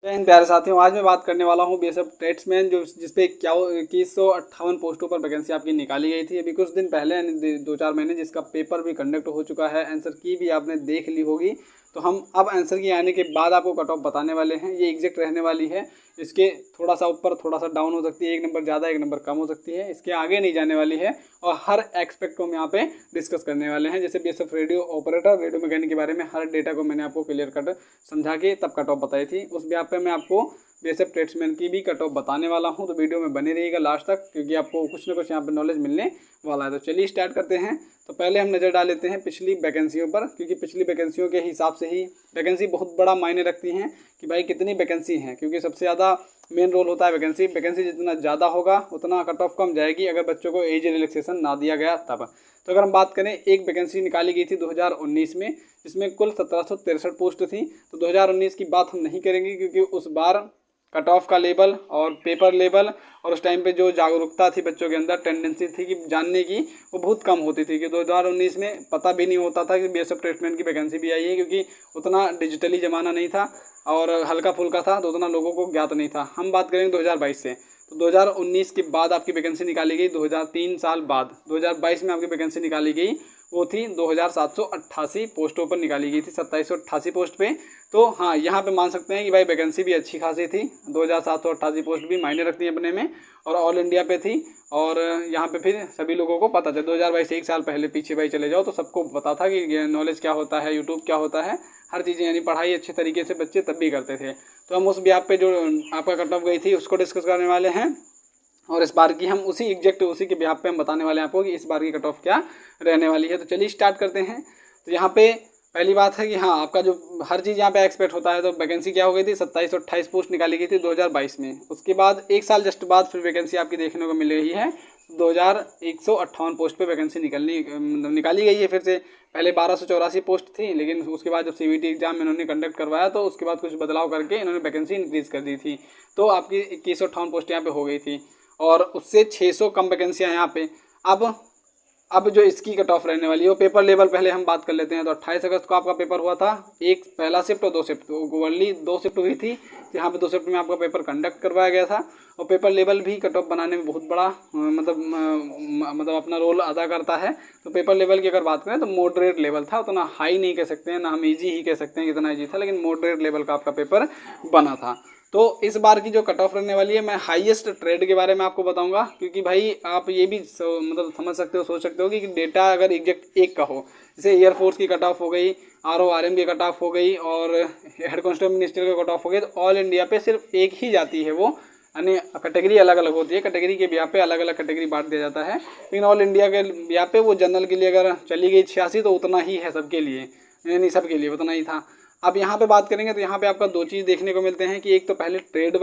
इन प्यारे साथियों, आज मैं बात करने वाला हूँ बीएसएफ ट्रेड्समैन जो जिसपे क्या 2158 पोस्टों पर वैकेंसी आपकी निकाली गई थी। अभी कुछ दिन पहले यानी 2-4 महीने जिसका पेपर भी कंडक्ट हो चुका है, आंसर की भी आपने देख ली होगी। तो हम अब आंसर की आने के बाद आपको कट ऑफ बताने वाले हैं। ये एग्जैक्ट रहने वाली है, इसके थोड़ा सा ऊपर थोड़ा सा डाउन हो सकती है, एक नंबर ज़्यादा एक नंबर कम हो सकती है, इसके आगे नहीं जाने वाली है। और हर एक्सपेक्ट को हम यहाँ पे डिस्कस करने वाले हैं। जैसे BSF radio operator, radio mechanic के बारे में हर डेटा को मैंने आपको क्लियर कट समझा के तब कट ऑफ बताई थी। उस ब्याह पे मैं आपको बीएसएफ ट्रेड्समैन की भी कट ऑफ बताने वाला हूँ, तो वीडियो में बने रहिएगा लास्ट तक, क्योंकि आपको कुछ ना कुछ यहाँ पे नॉलेज मिलने वाला है। तो चलिए स्टार्ट करते हैं। तो पहले हम नज़र डाल लेते हैं पिछली वैकेंसियों पर, क्योंकि पिछली वैकेंसियों के हिसाब से ही वैकेंसी बहुत बड़ा मायने रखती हैं कि भाई कितनी वैकेंसी हैं, क्योंकि सबसे ज़्यादा मेन रोल होता है वैकेंसी। वैकेंसी जितना ज़्यादा होगा उतना कट ऑफ कम जाएगी, अगर बच्चों को एज रिलैक्सेशन ना दिया गया तब। तो अगर हम बात करें, एक वैकेंसी निकाली गई थी 2019 में, जिसमें कुल 1763 पोस्ट थी। तो 2019 की बात हम नहीं करेंगे, क्योंकि उस बार कट ऑफ का लेवल और पेपर लेवल और उस टाइम पे जो जागरूकता थी बच्चों के अंदर, टेंडेंसी थी कि जानने की, वो बहुत कम होती थी। कि 2019 में पता भी नहीं होता था कि बीएसएफ ट्रेड्समैन की वैकेंसी भी आई है, क्योंकि उतना डिजिटली ज़माना नहीं था और हल्का फुल्का था, तो उतना लोगों को ज्ञात नहीं था। हम बात करेंगे 2022 से। तो 2019 के बाद आपकी वैकेंसी निकाली गई, 2003 साल बाद 2022 में आपकी वैकेंसी निकाली गई, वो थी 2788 पोस्टों पर निकाली गई थी, 2788 पोस्ट पे। तो हाँ, यहाँ पे मान सकते हैं कि भाई वैकेंसी भी अच्छी खासी थी। 2788 पोस्ट भी मायने रखती है अपने में, और ऑल इंडिया पे थी। और यहाँ पे फिर सभी लोगों को पता था। 2022 एक साल पहले पीछे भाई चले जाओ तो सबको पता था कि नॉलेज क्या होता है, यूट्यूब क्या होता है, हर चीज़ें, यानी पढ़ाई अच्छे तरीके से बच्चे तब भी करते थे। तो हम उस ब्याह पे जो आपका कट ऑफ गई थी उसको डिस्कस करने वाले हैं, और इस बार की हम उसी के बिहाफ पे हम बताने वाले हैं आपको कि इस बार की कट ऑफ क्या रहने वाली है। तो चलिए स्टार्ट करते हैं। तो यहाँ पे पहली बात है कि हाँ, आपका जो हर चीज़ यहाँ पे एक्सपेक्ट होता है। तो वैकेंसी क्या हो गई थी, 2728 पोस्ट निकाली गई थी 2022 में। उसके बाद एक साल जस्ट बाद फिर वैकेंसी आपकी देखने को मिल रही है, 2158 पोस्ट पे वैकेंसी निकाली गई है फिर से। पहले 1284 पोस्ट थी, लेकिन उसके बाद जब सीबीटी एग्जाम इन्होंने कंडक्ट करवाया तो उसके बाद कुछ बदलाव करके इन्होंने वैकेंसी इंक्रीज़ कर दी थी। तो आपकी 2158 पोस्ट यहाँ पे हो गई थी, और उससे 600 कम वैकेंसियाँ यहाँ पे। अब जो इसकी कट ऑफ रहने वाली है वो पेपर लेवल पहले हम बात कर लेते हैं। तो 28 अगस्त को आपका पेपर हुआ था, एक पहला शिफ्ट और 2 शिफ्ट, तो ओवरली 2 शिफ्ट हुई थी। यहाँ पे 2 शिफ्ट में आपका पेपर कंडक्ट करवाया गया था, और पेपर लेवल भी कट ऑफ बनाने में बहुत बड़ा मतलब अपना रोल अदा करता है। तो पेपर लेवल की अगर बात करें तो मॉडरेट लेवल था, उतना हाई नहीं कह सकते हैं, ना हम ईजी ही कह सकते हैं कितना ईजी था, लेकिन मॉडरेट लेवल का आपका पेपर बना था। तो इस बार की जो कट ऑफ रहने वाली है, मैं हाईएस्ट ट्रेड के बारे में आपको बताऊंगा, क्योंकि भाई आप ये भी मतलब समझ सकते हो, सोच सकते हो कि डेटा अगर एग्जैक्ट एक का हो, जैसे एयरफोर्स की कट ऑफ हो गई, RORM की कट ऑफ हो गई, और हेड कांस्टेबल मिनिस्टर की कट ऑफ हो गई, तो ऑल इंडिया पे सिर्फ एक ही जाती है वो, यानी कैटेगरी अलग अलग होती है, कैटेगरी के ब्याह पे अलग अलग कैटेगरी बांट दिया जाता है। लेकिन ऑल इंडिया के ब्याह पे वो जनरल के लिए अगर चली गई 86, तो उतना ही है सबके लिए, यानी सबके लिए उतना ही था। अब यहाँ पे बात करेंगे तो यहाँ पे आपका 2 चीज़ देखने को मिलते हैं कि एक तो पहले ट्रेड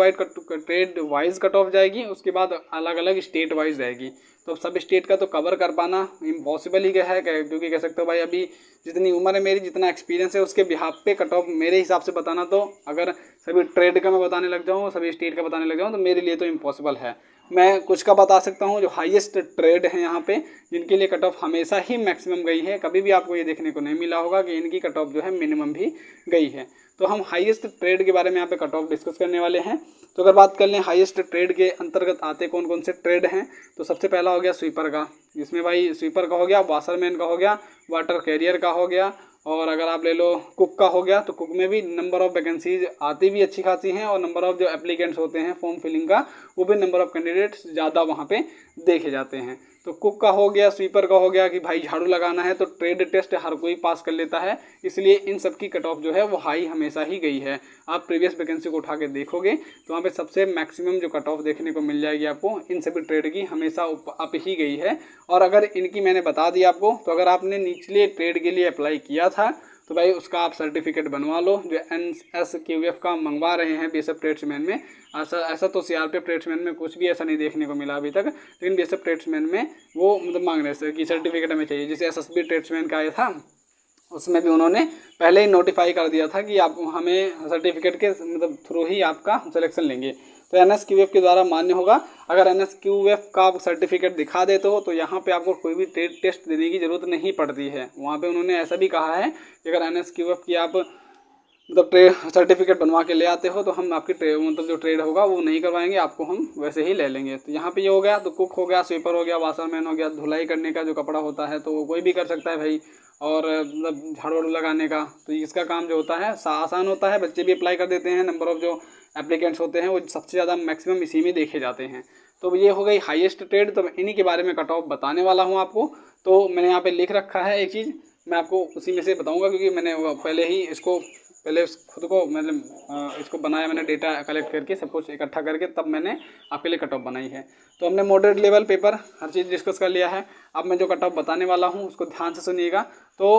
वाइज कट ऑफ जाएगी, उसके बाद अलग अलग स्टेट वाइज जाएगी। तो सब स्टेट का तो कवर कर पाना इम्पॉसिबल ही है, क्योंकि कह सकते हो भाई अभी जितनी उम्र है मेरी, जितना एक्सपीरियंस है, उसके बिहाफ पे कट ऑफ मेरे हिसाब से बताना, तो अगर सभी ट्रेड का मैं बताने लग जाऊँ, सभी स्टेट का बताने लग जाऊँ, तो मेरे लिए तो इम्पॉसिबल है। मैं कुछ का बता सकता हूँ जो हाईएस्ट ट्रेड है यहाँ पे, जिनके लिए कट ऑफ हमेशा ही मैक्सिमम गई है। कभी भी आपको ये देखने को नहीं मिला होगा कि इनकी कट ऑफ जो है मिनिमम भी गई है। तो हम हाईएस्ट ट्रेड के बारे में यहाँ पे कट ऑफ डिस्कस करने वाले हैं। तो अगर बात कर लें हाईएस्ट ट्रेड के अंतर्गत आते कौन कौन से ट्रेड हैं, तो सबसे पहला हो गया स्वीपर का, जिसमें भाई स्वीपर का हो गया, वाशरमैन का हो गया, वाटर कैरियर का हो गया, और अगर आप ले लो कुक का हो गया, तो कुक में भी नंबर ऑफ़ वैकेंसीज आती भी अच्छी खासी हैं, और नंबर ऑफ़ जो एप्लीकेंट्स होते हैं फॉर्म फिलिंग का, वो भी नंबर ऑफ़ कैंडिडेट्स ज़्यादा वहाँ पे देखे जाते हैं। तो कुक का हो गया, स्वीपर का हो गया कि भाई झाड़ू लगाना है, तो ट्रेड टेस्ट हर कोई पास कर लेता है, इसलिए इन सब की कट ऑफ जो है वो हाई हमेशा ही गई है। आप प्रीवियस वैकेंसी को उठा के देखोगे तो वहाँ पे सबसे मैक्सिमम जो कट ऑफ देखने को मिल जाएगी आपको, इन सभी ट्रेड की हमेशा अप ही गई है। और अगर इनकी मैंने बता दी आपको, तो अगर आपने निचले ट्रेड के लिए अप्लाई किया था तो भाई उसका आप सर्टिफिकेट बनवा लो, जो NSQF का मंगवा रहे हैं बीएसएफ ट्रेड्समैन में। ऐसा तो CRPF ट्रेड्समैन में कुछ भी ऐसा नहीं देखने को मिला अभी तक, लेकिन बीएसएफ ट्रेड्समैन में वो मतलब मांग रहे थे कि सर्टिफिकेट हमें चाहिए। जैसे SSB ट्रेड्समैन का आया था, उसमें भी उन्होंने पहले ही नोटिफाई कर दिया था कि आप हमें सर्टिफिकेट के मतलब थ्रू ही आपका सिलेक्शन लेंगे। तो NSQF के द्वारा मान्य होगा। अगर NSQF का आप सर्टिफिकेट दिखा देते हो तो यहाँ पे आपको कोई भी ट्रेड टेस्ट देने की ज़रूरत नहीं पड़ती है। वहाँ पे उन्होंने ऐसा भी कहा है कि अगर NSQF की आप मतलब सर्टिफिकेट बनवा के ले आते हो तो हम आपकी मतलब जो ट्रेड होगा वो नहीं करवाएंगे, आपको हम वैसे ही ले लेंगे। तो यहाँ पे ये हो गया। तो कुक हो गया, स्वीपर हो गया, वाशरमैन हो गया, धुलाई करने का जो कपड़ा होता है तो वो कोई भी कर सकता है भाई, और मतलब झाड़ू वाड़ू लगाने का, तो इसका काम जो होता है आसान होता है, बच्चे भी अप्लाई कर देते हैं। नंबर ऑफ जो एप्लीकेंट्स होते हैं वो सबसे ज़्यादा मैक्सिमम इसी में देखे जाते हैं। तो ये हो गई हाईएस्ट ट्रेड। तो मैं इन्हीं के बारे में कट ऑफ बताने वाला हूँ आपको। तो मैंने यहाँ पे लिख रखा है एक चीज़, मैं आपको उसी में से बताऊँगा, क्योंकि मैंने पहले ही इसको खुद को मतलब इसको बनाया, मैंने डेटा कलेक्ट करके सब कुछ इकट्ठा करके तब मैंने आपके लिए कट ऑफ बनाई है। तो हमने मॉडरेट लेवल पेपर हर चीज़ डिस्कस कर लिया है। अब मैं जो कट ऑफ बताने वाला हूँ उसको ध्यान से सुनिएगा। तो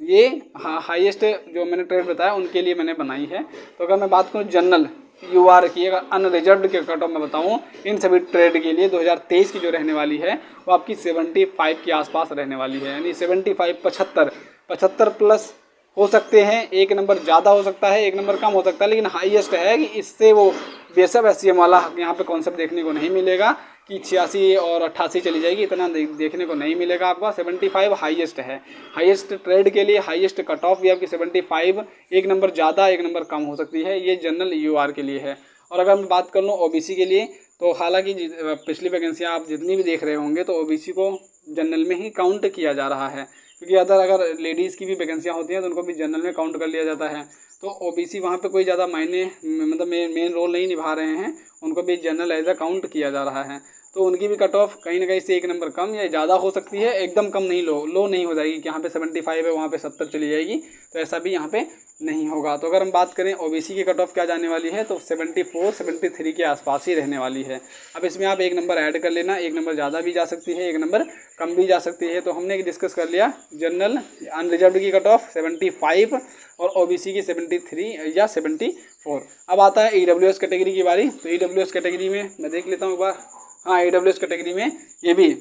ये हाईएस्ट जो मैंने ट्रेड बताया उनके लिए मैंने बनाई है। तो अगर मैं बात करूँ जनरल यूआर की, अगर अनरिजर्व्ड के कट ऑफ मैं बताऊँ इन सभी ट्रेड के लिए 2023 की जो रहने वाली है वो आपकी 75 के आसपास रहने वाली है, यानी 75 75 प्लस हो सकते हैं। एक नंबर ज़्यादा हो सकता है, एक नंबर कम हो सकता है, लेकिन हाईएस्ट है कि इससे वो बेसब एससीएम वाला यहाँ पे कॉन्सेप्ट देखने को नहीं मिलेगा कि 86 और 88 चली जाएगी, इतना देखने को नहीं मिलेगा आपका। 75 हाईएस्ट है। हाईएस्ट ट्रेड के लिए हाईएस्ट कट ऑफ भी आपकी 75, एक नंबर ज़्यादा एक नंबर कम हो सकती है। ये जनरल यूआर के लिए है। और अगर मैं बात कर लूँ ओबीसी के लिए, तो हालांकि पिछली वैकेंसियाँ आप जितनी भी देख रहे होंगे तो ओबीसी को जनरल में ही काउंट किया जा रहा है, क्योंकि अगर लेडीज़ की भी वैकेंसियाँ होती हैं तो उनको भी जनरल में काउंट कर लिया जाता है। तो ओबीसी वहाँ पे कोई ज़्यादा मायने मतलब मेन रोल नहीं निभा रहे हैं, उनको भी जनरल एज अ काउंट किया जा रहा है। तो उनकी भी कट ऑफ कहीं ना कहीं से एक नंबर कम या ज़्यादा हो सकती है, एकदम कम नहीं, लो नहीं हो जाएगी कि यहाँ पे 75 है वहाँ पे 70 चली जाएगी, तो ऐसा भी यहाँ पे नहीं होगा। तो अगर हम बात करें ओबीसी की कट ऑफ क्या जाने वाली है तो 74 73 के आसपास ही रहने वाली है। अब इसमें आप एक नंबर ऐड कर लेना, एक नंबर ज़्यादा भी जा सकती है, एक नंबर कम भी जा सकती है। तो हमने डिस्कस कर लिया जनरल अनरिजर्व्ड की कट ऑफ 75 और ओबीसी की 73 या 74। अब आता है ईडब्ल्यूएस कैटेगरी की बारी। तो ईडब्ल्यूएस कैटेगरी में मैं देख लेता हूँ एक बार। हाँ, ईडब्ल्यूएस कैटेगरी में ये भी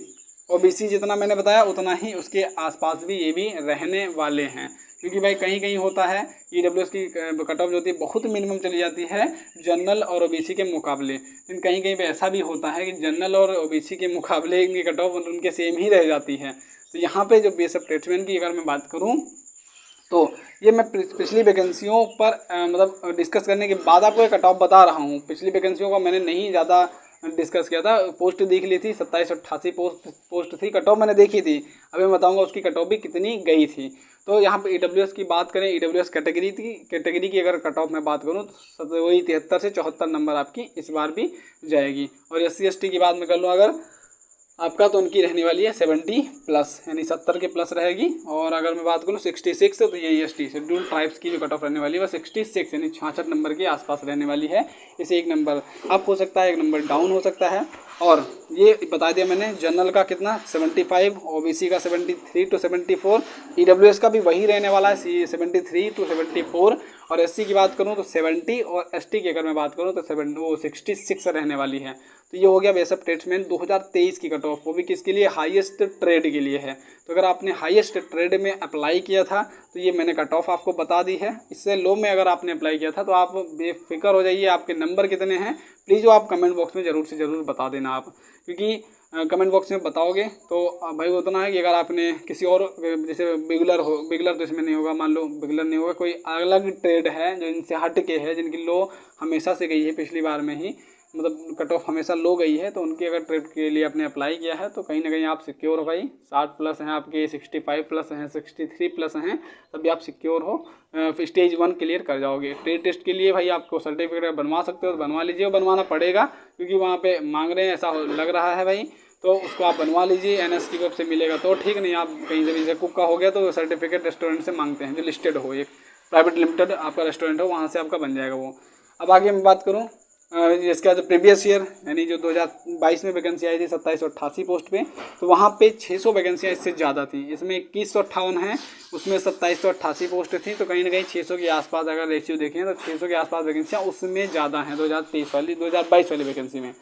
ओबीसी जितना मैंने बताया उतना ही उसके आसपास भी ये भी रहने वाले हैं, क्योंकि भाई कहीं कहीं होता है ईडब्ल्यूएस की कट ऑफ जो होती है बहुत मिनिमम चली जाती है जनरल और ओबीसी के मुकाबले, लेकिन कहीं कहीं पे ऐसा भी होता है कि जनरल और ओबीसी के मुकाबले इनकी कट ऑफ उनके सेम ही रह जाती है। तो यहाँ पे जो बेसिक ट्रेड्समैन की अगर मैं बात करूँ तो ये मैं पिछली वैकेंसियों पर मतलब डिस्कस करने के बाद आपको एक कट ऑफ बता रहा हूँ। पिछली वैकेंसियों का मैंने नहीं ज़्यादा डिस्कस किया था, पोस्ट देख ली थी 2788 पोस्ट थी, कट ऑफ मैंने देखी थी। अभी मैं बताऊंगा उसकी कट ऑफ भी कितनी गई थी। तो यहाँ पे ईडब्ल्यूएस की बात करें, ईडब्ल्यूएस कैटेगरी की अगर कट ऑफ मैं बात करूँ तो वही 73 से 74 नंबर आपकी इस बार भी जाएगी। और SC/ST की बात मैं कर लूँ अगर आपका, तो उनकी रहने वाली है 70 प्लस, यानी 70 के प्लस रहेगी। और अगर मैं बात करूँ 66 तो ये EST शेड्यूल ट्राइब्स की जो कट ऑफ रहने वाली है वह 66 यानी 66 नंबर के आसपास रहने वाली है। इसे एक नंबर अप हो सकता है, एक नंबर डाउन हो सकता है। और ये बता दिया मैंने जनरल का कितना 75, ओबीसी का 73 to 74, ईडब्ल्यूएस का भी वही रहने वाला है 73 to 74। और SC की बात करूँ तो 70 और ST की अगर मैं बात करूँ तो 66 रहने वाली है। तो ये हो गया बेसिक ट्रेड्समैन 2023 की कट ऑफ, वो भी किसके लिए, हाईएस्ट ट्रेड के लिए है। तो अगर आपने हाईएस्ट ट्रेड में अप्लाई किया था तो ये मैंने कट ऑफ आपको बता दी है। इससे लो में अगर आपने अप्लाई किया था तो आप बेफिक्र हो जाइए, आपके नंबर कितने हैं प्लीज़ वो आप कमेंट बॉक्स में ज़रूर से ज़रूर बता देना आप, क्योंकि कमेंट बॉक्स में बताओगे तो भाई उतना है कि अगर आपने किसी और जैसे बिगलर तो इसमें नहीं होगा, मान लो बिगलर नहीं होगा, कोई अलग ट्रेड है जो इनसे हट के है, जिनकी लो हमेशा से गई है, पिछली बार में ही मतलब कट ऑफ हमेशा लो गई है, तो उनकी अगर ट्रेड के लिए आपने अप्लाई किया है तो कहीं ना कहीं आप सिक्योर हो भाई। 60 प्लस हैं आपके, 65 प्लस हैं, 63 प्लस हैं, तभी आप सिक्योर हो, स्टेज 1 क्लियर कर जाओगे। ट्रेड टेस्ट के लिए भाई आपको सर्टिफिकेट बनवा सकते हो तो बनवा लीजिए, बनवाना पड़ेगा क्योंकि वहाँ पे मांग रहे हैं, ऐसा लग रहा है भाई, तो उसको आप बनवा लीजिए। NS की वेब से मिलेगा तो ठीक, नहीं आप कहीं से भी, जैसे कुक का हो गया तो सर्टिफिकेट रेस्टोरेंट से मांगते हैं जो लिस्टेड हो, एक प्राइवेट लिमिटेड आपका रेस्टोरेंट हो, वहाँ से आपका बन जाएगा वो। अब आगे मैं बात करूँ इसका जो प्रीवियस ईयर यानी जो 2022 में वैकेंसी आई थी 2788 पोस्ट पे, तो वहाँ पे 600 वैकेंसियाँ इससे ज़्यादा थी। इसमें 2158 हैं, उसमें 2788 पोस्ट थी, तो कहीं ना कहीं 600 के आसपास अगर रेशियो देखें तो 600 के आसपास वैकेंसियाँ उसमें ज़्यादा हैं 2022 वाली वैकेंसी में।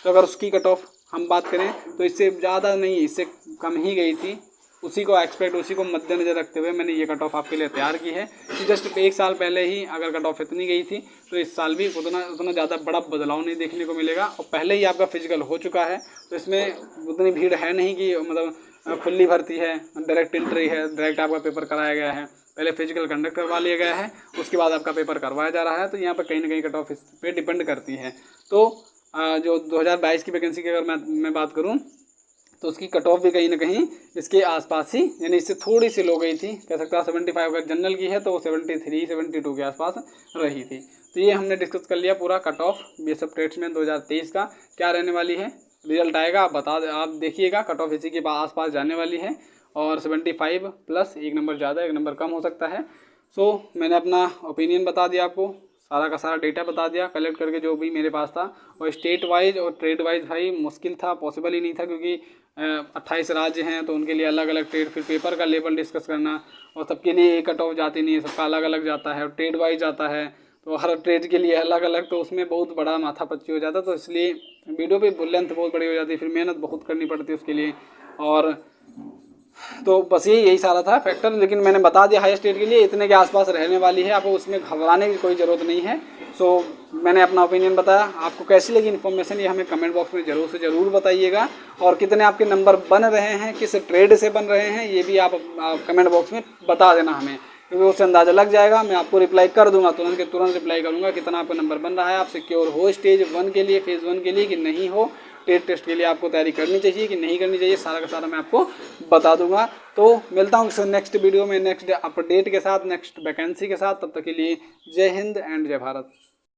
तो अगर उसकी कट ऑफ हम बात करें तो इससे ज़्यादा नहीं, इससे कम ही गई थी। उसी को मद्देनज़र रखते हुए मैंने ये कट ऑफ आपके लिए तैयार की है कि जस्ट एक साल पहले ही अगर कट ऑफ इतनी गई थी तो इस साल भी उतना ज़्यादा बड़ा बदलाव नहीं देखने को मिलेगा। और पहले ही आपका फिजिकल हो चुका है तो इसमें उतनी भीड़ है नहीं कि मतलब खुली भर्ती है, डायरेक्ट एंट्री है, डायरेक्ट आपका पेपर कराया गया है, पहले फिजिकल कंडक्ट करवा लिया गया है, उसके बाद आपका पेपर करवाया जा रहा है। तो यहाँ पर कहीं ना कहीं कट ऑफ इस पे डिपेंड करती है। तो जो 2022 की वैकेंसी की अगर मैं बात करूँ तो उसकी कट ऑफ भी कहीं ना कहीं इसके आसपास ही, यानी इससे थोड़ी सी लो गई थी, कह सकता है 75 अगर जनरल की है तो 73 72 के आसपास रही थी। तो ये हमने डिस्कस कर लिया पूरा कट ऑफ बीएसएफ ट्रेड्समैन 2023 का क्या रहने वाली है। रिजल्ट आएगा आप देखिएगा, कट ऑफ इसी के आसपास जाने वाली है और 75 प्लस, एक नंबर ज़्यादा एक नंबर कम हो सकता है। सो मैंने अपना ओपिनियन बता दिया आपको, सारा का सारा डेटा बता दिया कलेक्ट करके जो भी मेरे पास था। और स्टेट वाइज और ट्रेड वाइज भाई मुश्किल था, पॉसिबल ही नहीं था, क्योंकि 28 राज्य हैं तो उनके लिए अलग अलग ट्रेड, फिर पेपर का लेवल डिस्कस करना, और सबके लिए एक कट ऑफ जाती नहीं है, सबका अलग अलग जाता है और ट्रेड वाइज जाता है, तो हर ट्रेड के लिए अलग अलग, तो उसमें बहुत बड़ा माथापच्ची हो जाता है। तो इसलिए वीडियो पे लेंथ बहुत बड़ी हो जाती है, फिर मेहनत बहुत करनी पड़ती है उसके लिए। और तो बस यही सारा था फैक्टर, लेकिन मैंने बता दिया हाई स्टेट के लिए इतने के आसपास रहने वाली है, आपको उसमें घबराने की कोई ज़रूरत नहीं है। सो मैंने अपना ओपिनियन बताया, आपको कैसी लगी इन्फॉर्मेशन ये हमें कमेंट बॉक्स में ज़रूर से ज़रूर बताइएगा। और कितने आपके नंबर बन रहे हैं, किस ट्रेड से बन रहे हैं, ये भी आप कमेंट बॉक्स में बता देना हमें, क्योंकि उससे अंदाज़ा लग जाएगा। मैं आपको रिप्लाई कर दूंगा, तुरंत के तुरंत रिप्लाई करूँगा कितना आपका नंबर बन रहा है, आप सिक्योर हो स्टेज 1 के लिए, फेज़ 1 के लिए कि नहीं हो, टेस्ट के लिए आपको तैयारी करनी चाहिए कि नहीं करनी चाहिए, सारा का सारा मैं आपको बता दूंगा। तो मिलता हूँ नेक्स्ट वीडियो में, नेक्स्ट अपडेट के साथ, नेक्स्ट वैकेंसी के साथ। तब तक के लिए जय हिंद एंड जय भारत।